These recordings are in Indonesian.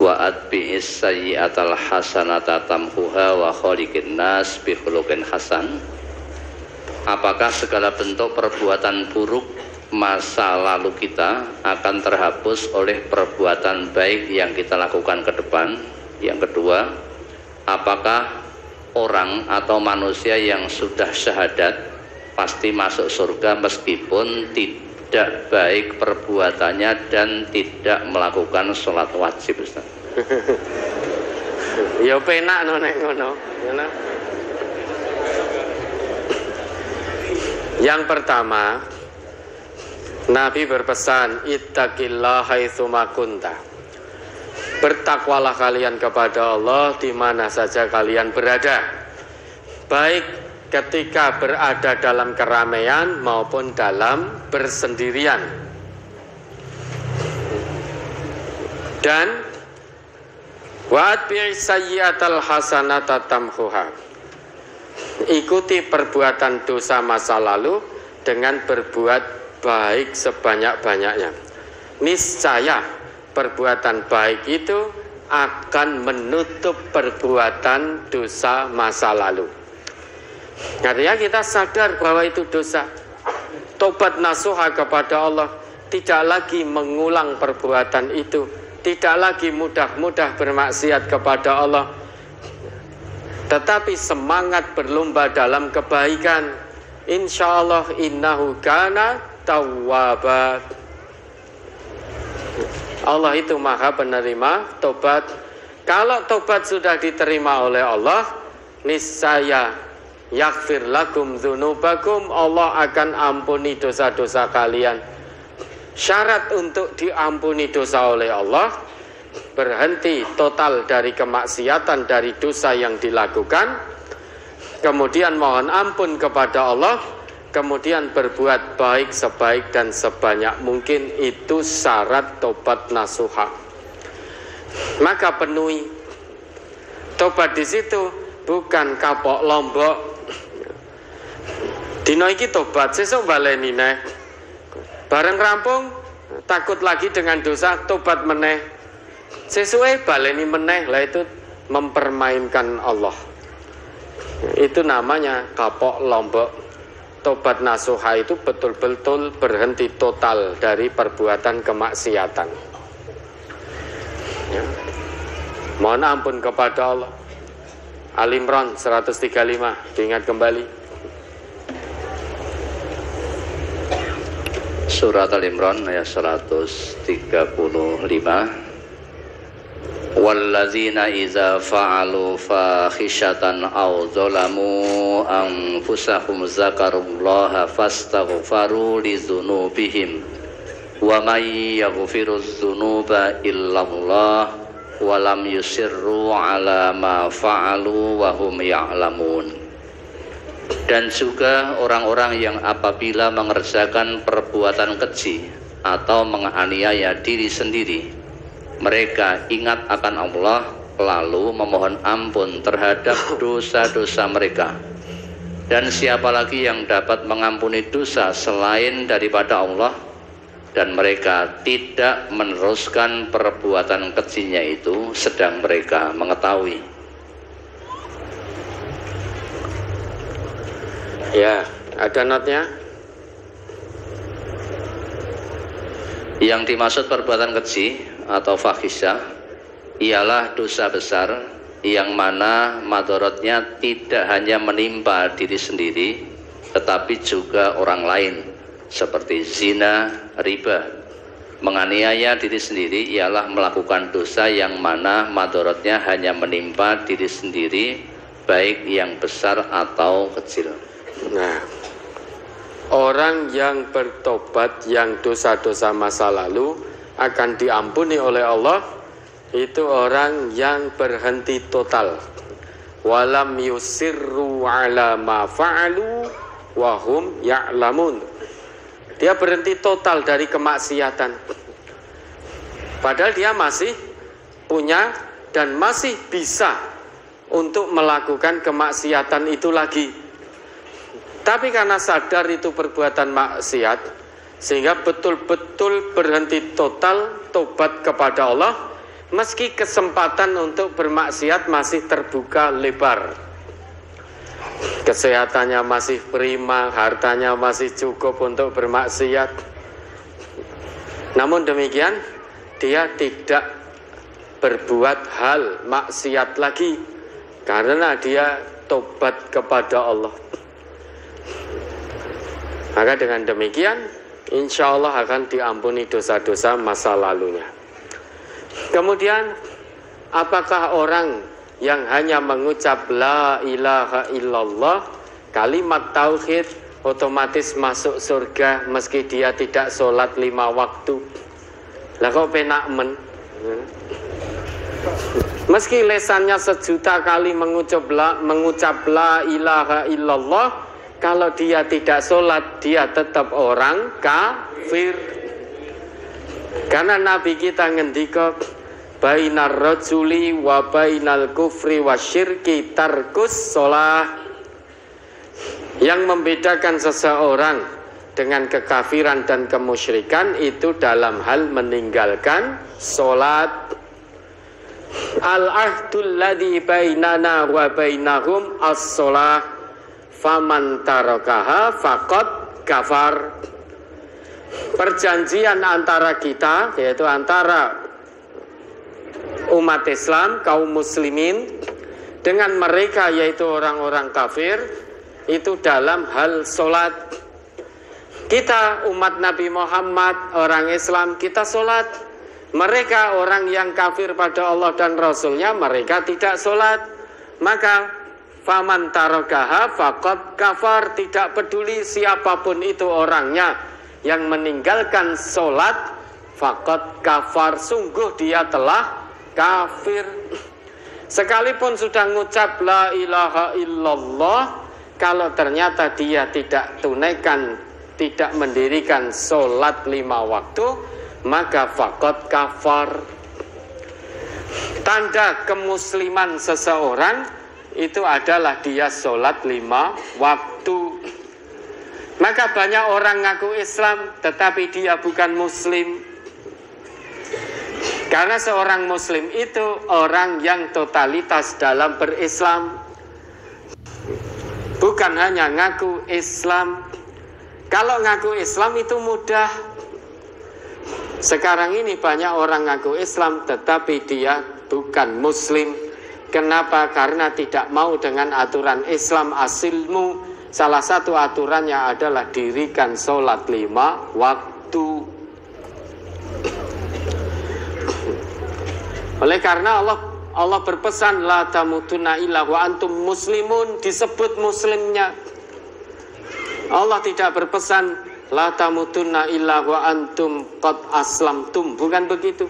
wa atbi'is sayyi'atal hasanata tamhuha wa khaliqin nas bi khuluqin hasan. Apakah segala bentuk perbuatan buruk masa lalu kita akan terhapus oleh perbuatan baik yang kita lakukan ke depan? Yang kedua, apakah orang atau manusia yang sudah syahadat pasti masuk surga meskipun tidak baik perbuatannya dan tidak melakukan sholat wajib, Ustaz? Ya penak nek ngono. Yang pertama, Nabi berpesan, ittaqillaha haitsu ma kunta. Bertakwalah kalian kepada Allah di mana saja kalian berada, baik ketika berada dalam keramaian maupun dalam bersendirian. Dan wa atbi'is sayyi'atal hasanata tamhuha. Ikuti perbuatan dosa masa lalu dengan berbuat baik sebanyak-banyaknya. Niscaya perbuatan baik itu akan menutup perbuatan dosa masa lalu. Artinya kita sadar bahwa itu dosa. Tobat nasuha kepada Allah, tidak lagi mengulang perbuatan itu, tidak lagi mudah-mudah bermaksiat kepada Allah, tetapi semangat berlomba dalam kebaikan. Insya Allah innahu kana tawwaba. Allah itu maha penerima tobat. Kalau tobat sudah diterima oleh Allah, niscaya yaghfir lakum dzunubakum, Allah akan ampuni dosa-dosa kalian. Syarat untuk diampuni dosa oleh Allah, berhenti total dari kemaksiatan, dari dosa yang dilakukan, kemudian mohon ampun kepada Allah, kemudian berbuat baik sebaik dan sebanyak mungkin. Itu syarat tobat nasuha. Maka penuhi. Tobat di situ bukan kapok lombok. Dino iki tobat, sesuk baleni neh. Bareng rampung, takut lagi dengan dosa, tobat meneh. Sesuai baleni meneh. Lah itu mempermainkan Allah. Itu namanya kapok lombok. Tobat nasuha itu betul-betul berhenti total dari perbuatan kemaksiatan. Ya. Mohon ampun kepada Allah. Al-Imran 135, diingat kembali. Surat Al-Imran ayat 135. Walladzina iza fa'alu fakhishatan aw zalamu anfusahum zakarullaha fastaghfaru lidzunubihim wa may yaghfirudz dzunuba illallah wa lam yusirru ala ma fa'alu wa hum ya'lamun. Dan juga orang-orang yang apabila mengerjakan perbuatan keji atau menganiaya diri sendiri, mereka ingat akan Allah lalu memohon ampun terhadap dosa-dosa mereka. Dan siapa lagi yang dapat mengampuni dosa selain daripada Allah? Dan mereka tidak meneruskan perbuatan kejinya itu sedang mereka mengetahui. Ya, ada notnya. Yang dimaksud perbuatan keji atau fahisyah ialah dosa besar yang mana madorotnya tidak hanya menimpa diri sendiri tetapi juga orang lain, seperti zina, riba. Menganiaya diri sendiri ialah melakukan dosa yang mana madorotnya hanya menimpa diri sendiri, baik yang besar atau kecil. Nah, orang yang bertobat yang dosa-dosa masa lalu akan diampuni oleh Allah, itu orang yang berhenti total. Walam yusirru ala ma fa'alu wa hum ya'lamun. Dia berhenti total dari kemaksiatan. Padahal dia masih punya dan masih bisa untuk melakukan kemaksiatan itu lagi. Tapi karena sadar itu perbuatan maksiat, sehingga betul-betul berhenti total, tobat kepada Allah, meski kesempatan untuk bermaksiat masih terbuka lebar. Kesehatannya masih prima, hartanya masih cukup untuk bermaksiat. Namun demikian, dia tidak berbuat hal maksiat lagi karena dia tobat kepada Allah. Maka dengan demikian, insya Allah akan diampuni dosa-dosa masa lalunya. Kemudian, apakah orang yang hanya mengucap la ilaha illallah, kalimat tauhid, otomatis masuk surga meski dia tidak sholat 5 waktu? Lah kok penak men? Meski lesannya 1.000.000 kali mengucap la ilaha illallah, kalau dia tidak sholat, dia tetap orang kafir. Karena Nabi kita ngendika, bainar rajuli wa bainal kufri wasyirki tarkus sholah. Yang membedakan seseorang dengan kekafiran dan kemusyrikan itu dalam hal meninggalkan sholat. Al-ahdul ladhi bainana wa bainahum as-sholah, faman tarakaha faqad kafar. Perjanjian antara kita, yaitu antara umat Islam, kaum muslimin, dengan mereka yaitu orang-orang kafir, itu dalam hal sholat. Kita umat Nabi Muhammad, orang Islam, kita sholat. Mereka orang yang kafir pada Allah dan Rasulnya, mereka tidak sholat. Maka faman tarakaha faqad kafar. Tidak peduli siapapun itu orangnya, yang meninggalkan sholat, faqad kafar, sungguh dia telah kafir. Sekalipun sudah ngucap la ilaha illallah, kalau ternyata dia tidak tunaikan, tidak mendirikan sholat 5 waktu, maka faqad kafar. Tanda kemusliman seseorang itu adalah dia sholat 5 waktu. Maka banyak orang ngaku Islam tetapi dia bukan muslim. Karena seorang muslim itu orang yang totalitas dalam berislam, bukan hanya ngaku Islam. Kalau ngaku Islam itu mudah. Sekarang ini banyak orang ngaku Islam tetapi dia bukan muslim. Kenapa? Karena tidak mau dengan aturan Islam asilmu. Salah satu aturannya adalah dirikan sholat 5 waktu. Oleh karena Allah berpesan la tamutunna illa wa antum muslimun, disebut muslimnya. Allah tidak berpesan la tamutunna illa wa antum qad aslamtum, bukan begitu.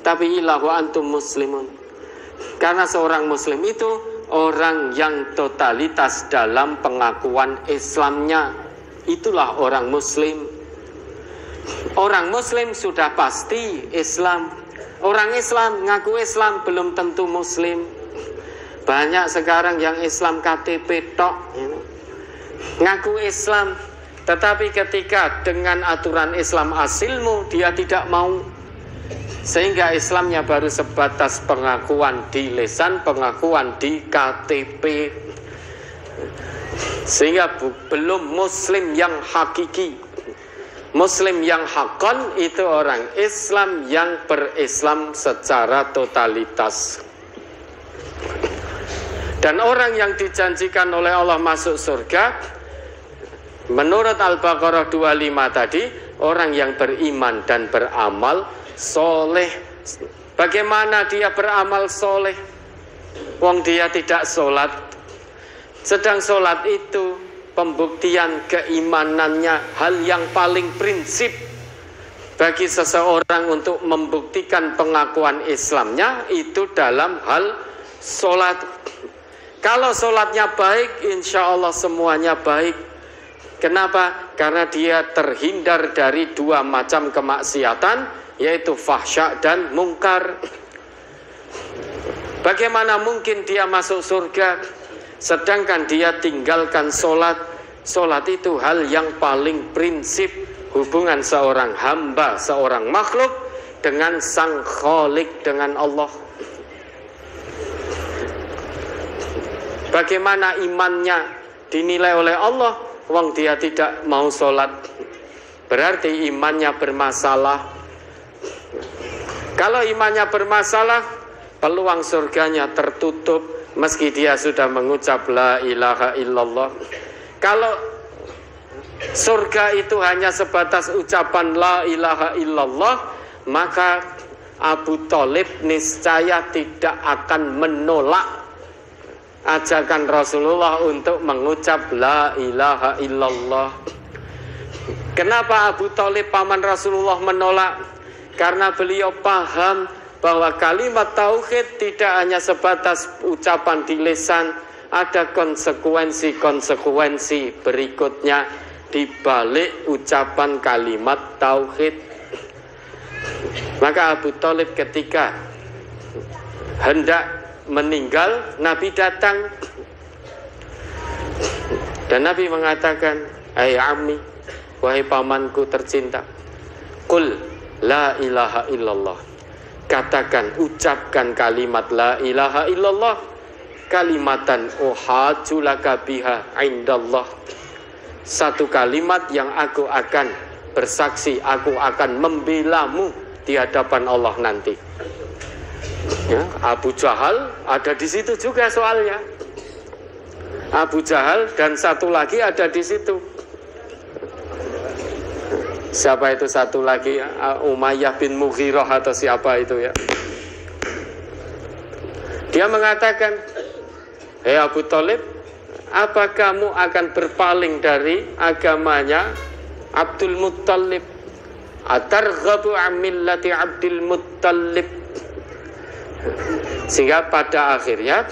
Tapi illa wa antum muslimun. Karena seorang muslim itu orang yang totalitas dalam pengakuan Islamnya. Itulah orang muslim. Orang muslim sudah pasti Islam. Orang Islam ngaku Islam belum tentu muslim. Banyak sekarang yang Islam KTP tok, ngaku Islam, tetapi ketika dengan aturan Islam asilmu dia tidak mau. Sehingga Islamnya baru sebatas pengakuan di lisan, pengakuan di KTP. Sehingga belum muslim yang hakiki. Muslim yang hakon itu orang Islam yang berislam secara totalitas. Dan orang yang dijanjikan oleh Allah masuk surga, menurut Al-Baqarah 25 tadi, orang yang beriman dan beramal soleh. Bagaimana dia beramal soleh? Wong dia tidak sholat. Sedang sholat itu pembuktian keimanannya, hal yang paling prinsip bagi seseorang untuk membuktikan pengakuan Islamnya itu dalam hal sholat. Kalau sholatnya baik, insya Allah semuanya baik. Kenapa? Karena dia terhindar dari 2 macam kemaksiatan, yaitu fahsya dan mungkar. Bagaimana mungkin dia masuk surga sedangkan dia tinggalkan sholat? Sholat itu hal yang paling prinsip hubungan seorang hamba, seorang makhluk dengan Sang Khalik, dengan Allah. Bagaimana imannya dinilai oleh Allah? Wong dia tidak mau sholat, berarti imannya bermasalah. Kalau imannya bermasalah, peluang surganya tertutup meski dia sudah mengucap la ilaha illallah. Kalau surga itu hanya sebatas ucapan la ilaha illallah, maka Abu Thalib niscaya tidak akan menolak ajakan Rasulullah untuk mengucap la ilaha illallah. Kenapa Abu Thalib paman Rasulullah menolak? Karena beliau paham bahwa kalimat tauhid tidak hanya sebatas ucapan di lisan, ada konsekuensi-konsekuensi berikutnya di balik ucapan kalimat tauhid. Maka Abu Thalib ketika hendak meninggal, Nabi datang dan Nabi mengatakan, "Hai ammi, wahai pamanku tercinta, qul la ilaha illallah." Katakan, ucapkan kalimat la ilaha illallah, kalimatan uhajju laka biha indallah. Satu kalimat yang aku akan bersaksi, aku akan membelamu di hadapan Allah nanti. Ya, Abu Jahal ada di situ juga soalnya. Abu Jahal dan satu lagi ada di situ. Siapa itu satu lagi? Umayyah bin Mughirah atau siapa itu ya? Dia mengatakan, "Hei Abu Thalib, apa kamu akan berpaling dari agamanya Abdul Muttalib? Atarghabu an millati Abdul Muttalib?" Sehingga pada akhirnya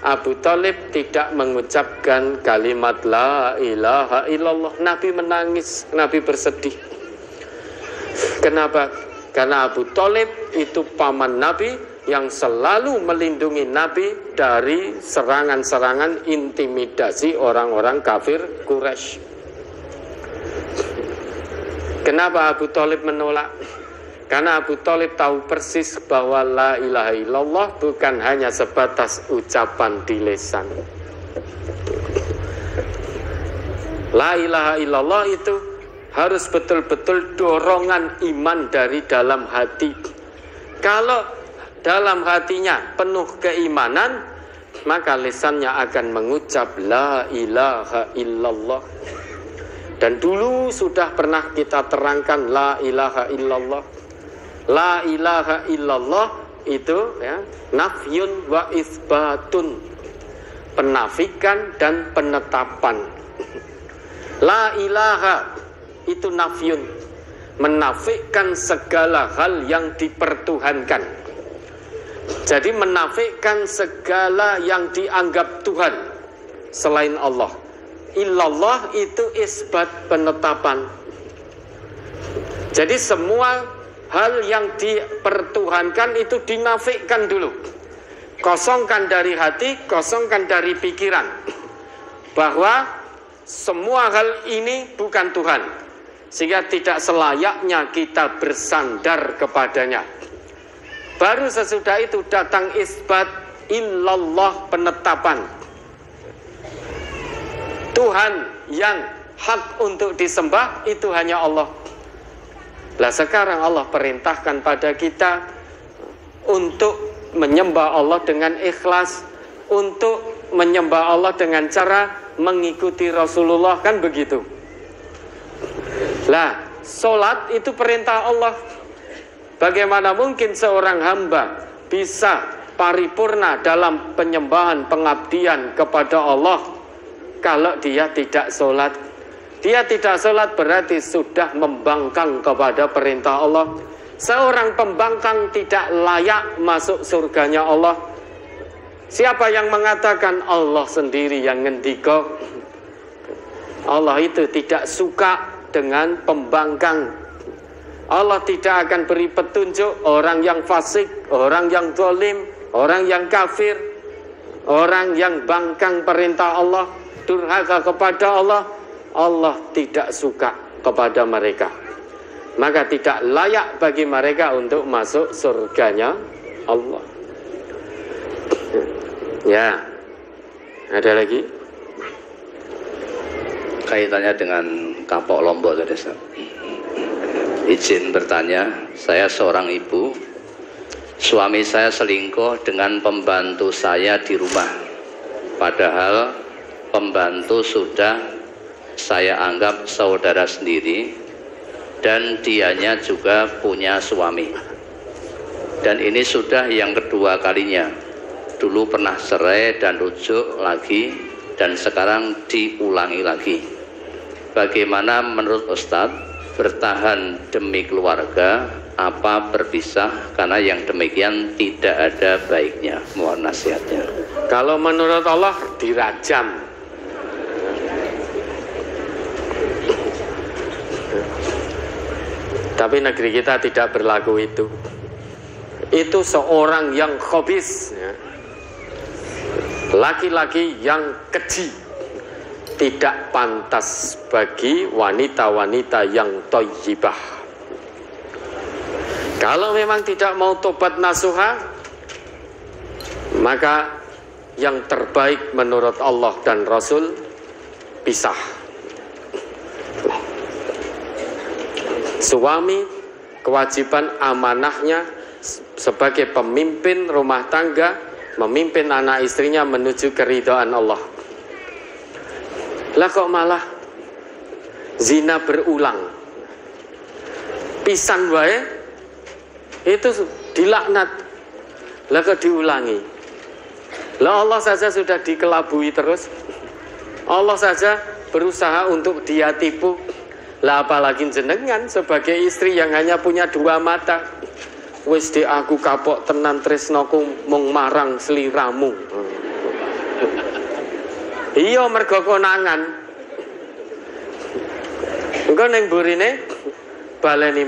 Abu Thalib tidak mengucapkan kalimat la ilaha illallah. Nabi menangis, Nabi bersedih. Kenapa? Karena Abu Thalib itu paman Nabi yang selalu melindungi Nabi dari serangan-serangan intimidasi orang-orang kafir Quraisy. Kenapa Abu Thalib menolak? Karena Abu Thalib tahu persis bahwa la ilaha illallah bukan hanya sebatas ucapan di lisan. La ilaha illallah itu harus betul-betul dorongan iman dari dalam hati. Kalau dalam hatinya penuh keimanan, maka lisannya akan mengucap la ilaha illallah. Dan dulu sudah pernah kita terangkan la ilaha illallah. La ilaha illallah itu ya, nafyun wa isbatun, penafikan dan penetapan. La ilaha itu nafyun, menafikan segala hal yang dipertuhankan. Jadi menafikan segala yang dianggap Tuhan selain Allah. Illallah itu isbat, penetapan. Jadi semua hal yang dipertuhankan itu dinafikan dulu. Kosongkan dari hati, kosongkan dari pikiran, bahwa semua hal ini bukan Tuhan, sehingga tidak selayaknya kita bersandar kepadanya. Baru sesudah itu datang isbat, illallah, penetapan. Tuhan yang hak untuk disembah itu hanya Allah. Lah sekarang Allah perintahkan pada kita untuk menyembah Allah dengan ikhlas, untuk menyembah Allah dengan cara mengikuti Rasulullah, kan begitu. Lah, sholat itu perintah Allah. Bagaimana mungkin seorang hamba bisa paripurna dalam penyembahan pengabdian kepada Allah kalau dia tidak sholat? Dia tidak sholat berarti sudah membangkang kepada perintah Allah. Seorang pembangkang tidak layak masuk surganya Allah. Siapa yang mengatakan? Allah sendiri yang ngendika. Allah itu tidak suka dengan pembangkang. Allah tidak akan beri petunjuk orang yang fasik, orang yang zalim, orang yang kafir, orang yang bangkang perintah Allah, durhaka kepada Allah. Allah tidak suka kepada mereka. maka tidak layak bagi mereka untuk masuk surganya Allah. Ya, ada lagi? Kaitannya dengan kapok Lombok tadi. Izin bertanya, saya seorang ibu, suami saya selingkuh dengan pembantu saya di rumah, padahal pembantu sudah saya anggap saudara sendiri dan dianya juga punya suami, dan ini sudah yang kedua kalinya. Dulu pernah cerai dan rujuk lagi, dan sekarang diulangi lagi. Bagaimana menurut Ustadz, bertahan demi keluarga apa berpisah, karena yang demikian tidak ada baiknya? Mohon nasihatnya. Kalau menurut Allah dirajam. Tapi negeri kita tidak berlaku itu. Itu seorang yang khobis, ya. Laki-laki yang keji, tidak pantas bagi wanita-wanita yang thayyibah. Kalau memang tidak mau tobat nasuha, maka yang terbaik menurut Allah dan Rasul pisah. Suami kewajiban amanahnya sebagai pemimpin rumah tangga, memimpin anak istrinya menuju keridhaan Allah. Lah kok malah zina berulang, pisan wae itu dilaknat, lah kok diulangi. Lah Allah saja sudah dikelabui terus, Allah saja berusaha untuk dia tipu, lah apalagi jenengan sebagai istri yang hanya punya dua mata. Wis di aku kapok tenan tresnoku mung marang sliramu. Iya mergo konangan. Engko ning burine baleni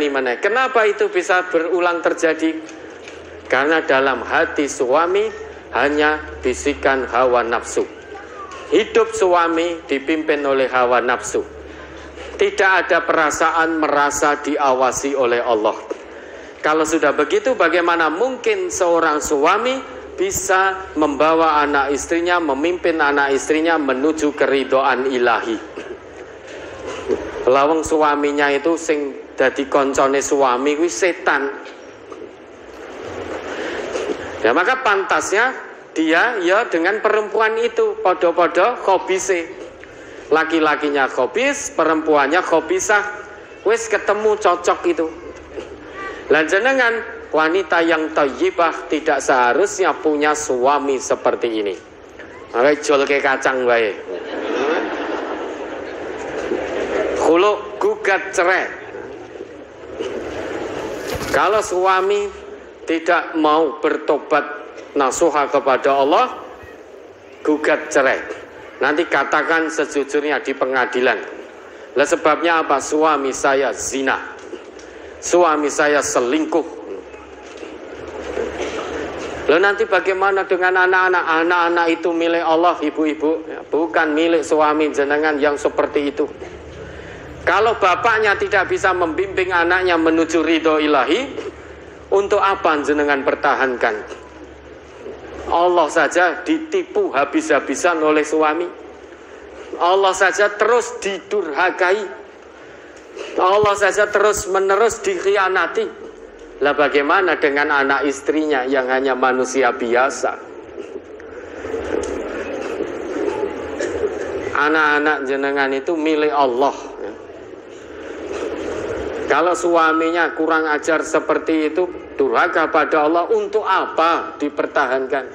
meneh. Kenapa itu bisa berulang terjadi? Karena dalam hati suami hanya bisikan hawa nafsu. Hidup suami dipimpin oleh hawa nafsu. Tidak ada perasaan merasa diawasi oleh Allah. Kalau sudah begitu, bagaimana mungkin seorang suami bisa membawa anak istrinya, memimpin anak istrinya menuju keridhaan ilahi? Lawang suaminya itu sing dadi koncone suami kuwi setan. Ya maka pantasnya dia ya dengan perempuan itu podo-podo khobise. Laki-lakinya khobis, perempuannya khobisah. Wis ketemu cocok itu. Lan jenengan wanita yang thayyibah tidak seharusnya punya suami seperti ini. Maka jol ke kacang wae. Khulu gugat cerai. Kalau suami tidak mau bertobat nasuha kepada Allah, gugat cerai. Nanti katakan sejujurnya di pengadilan. Lah sebabnya apa? Suami saya zina. Suami saya selingkuh. Lalu nanti bagaimana dengan anak-anak? Anak-anak itu milik Allah, ibu-ibu, ya, bukan milik suami jenengan yang seperti itu. Kalau bapaknya tidak bisa membimbing anaknya menuju ridho ilahi, untuk apa jenengan pertahankan? Allah saja ditipu habis-habisan oleh suami. Allah saja terus didurhakai. Allah saja terus-menerus dikhianati. Lah bagaimana dengan anak istrinya yang hanya manusia biasa? Anak-anak jenengan itu milik Allah. Kalau suaminya kurang ajar seperti itu, durhaka pada Allah, untuk apa dipertahankan?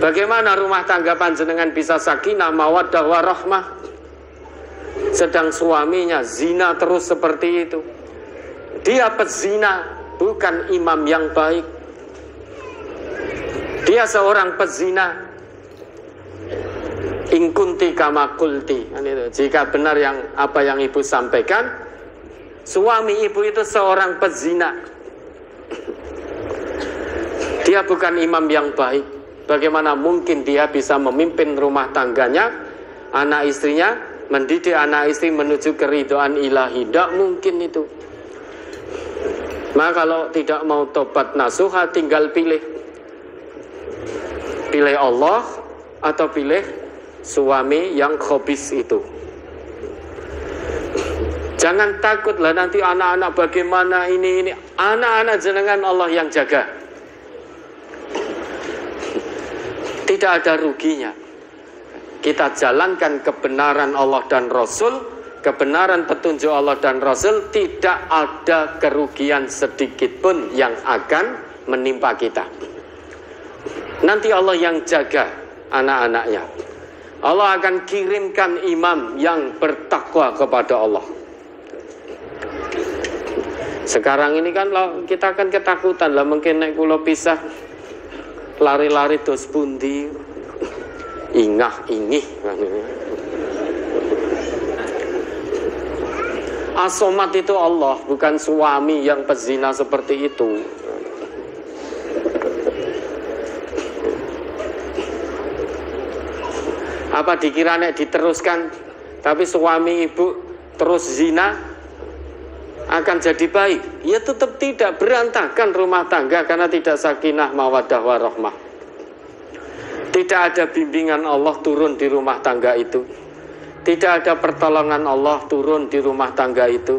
Bagaimana rumah tangga panjenengan bisa sakinah, mawaddah, warahmah, sedang suaminya zina terus seperti itu? Dia pezina, bukan imam yang baik. Dia seorang pezina. In kunti kama kulti. Jika benar yang apa yang ibu sampaikan, suami ibu itu seorang pezina. Dia bukan imam yang baik. Bagaimana mungkin dia bisa memimpin rumah tangganya, anak istrinya mendidik anak istri menuju keridhaan ilahi. Tidak mungkin itu. Maka kalau tidak mau tobat nasuha, tinggal pilih. Pilih Allah atau pilih suami yang khobis itu. Jangan takutlah nanti anak-anak bagaimana ini. Anak-anak jenengan Allah yang jaga. Tidak ada ruginya. Kita jalankan kebenaran Allah dan Rasul, kebenaran petunjuk Allah dan Rasul, tidak ada kerugian sedikit pun yang akan menimpa kita. Nanti Allah yang jaga anak-anaknya. Allah akan kirimkan imam yang bertakwa kepada Allah. Sekarang ini kan kita akan ketakutan lah, mungkin naik pulau pisah lari-lari dos pundi ingah-ingih. As-Somad itu Allah, bukan suami yang pezina seperti itu. Apa dikira nek diteruskan tapi suami ibu terus zina akan jadi baik? Ya tetap tidak, berantakan rumah tangga karena tidak sakinah mawaddah warahmah. Tidak ada bimbingan Allah turun di rumah tangga itu. Tidak ada pertolongan Allah turun di rumah tangga itu.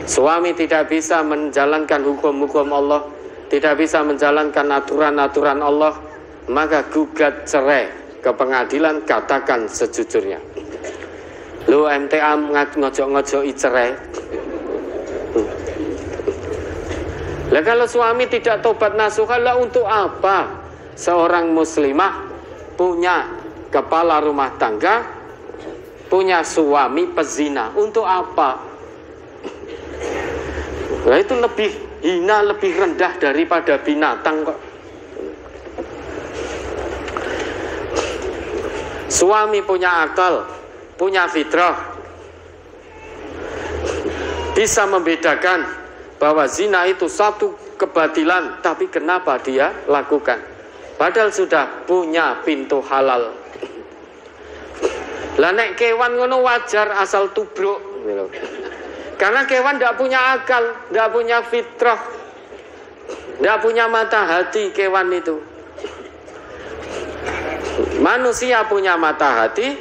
Suami tidak bisa menjalankan hukum-hukum Allah, tidak bisa menjalankan aturan-aturan Allah, maka gugat cerai ke pengadilan, katakan sejujurnya. Lu MTA ngojok-ngojoki cerai. Lah kalau suami tidak tobat nasuha, lah untuk apa seorang muslimah punya kepala rumah tangga, punya suami pezina? Untuk apa? Nah itu lebih hina, lebih rendah daripada binatang kok. Suami punya akal, punya fitrah, bisa membedakan bahwa zina itu satu kebatilan, tapi kenapa dia lakukan? Padahal sudah punya pintu halal. Lah nek kewan ngono wajar asal tubruk. Karena kewan tidak punya akal, tidak punya fitrah, tidak punya mata hati kewan itu. Manusia punya mata hati,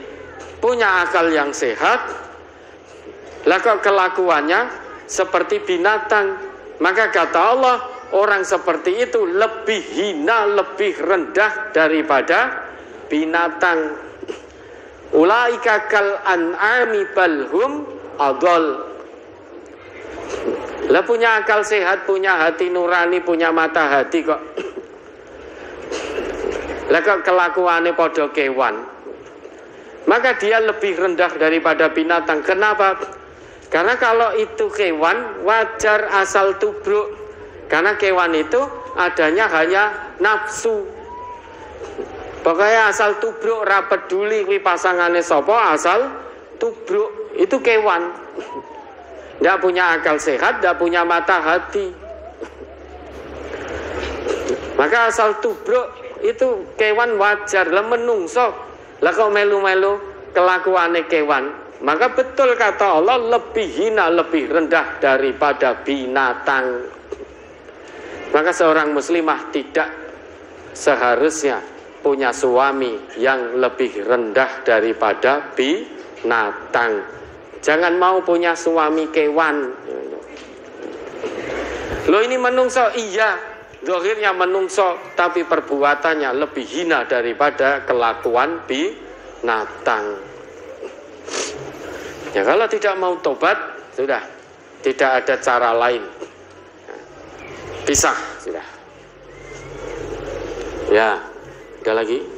punya akal yang sehat. Lah kok kelakuannya seperti binatang? Maka kata Allah, orang seperti itu lebih hina, lebih rendah daripada binatang. Ulaika kal an'ami bal hum adall. Lah punya akal sehat, punya hati nurani, punya mata hati kok. Lah kok kelakuannya podo kewan. Maka dia lebih rendah daripada binatang. Kenapa? Karena kalau itu kewan wajar asal tubruk. Karena kewan itu adanya hanya nafsu. Pokoknya asal tubruk, ra peduli kuwi pasangane sapa, asal tubruk. Itu kewan. Tidak punya akal sehat, tidak punya mata hati. Maka asal tubruk itu kewan wajar. Lah menungso, lah kok melu-melu kelakuane kewan. Maka betul kata Allah, lebih hina, lebih rendah daripada binatang. Maka seorang muslimah tidak seharusnya punya suami yang lebih rendah daripada binatang. Jangan mau punya suami kewan. Loh ini menungso, iya, zahirnya menungso, tapi perbuatannya lebih hina daripada kelakuan binatang. Ya kalau tidak mau tobat, sudah, tidak ada cara lain. Pisah, sudah. Ya, ada lagi?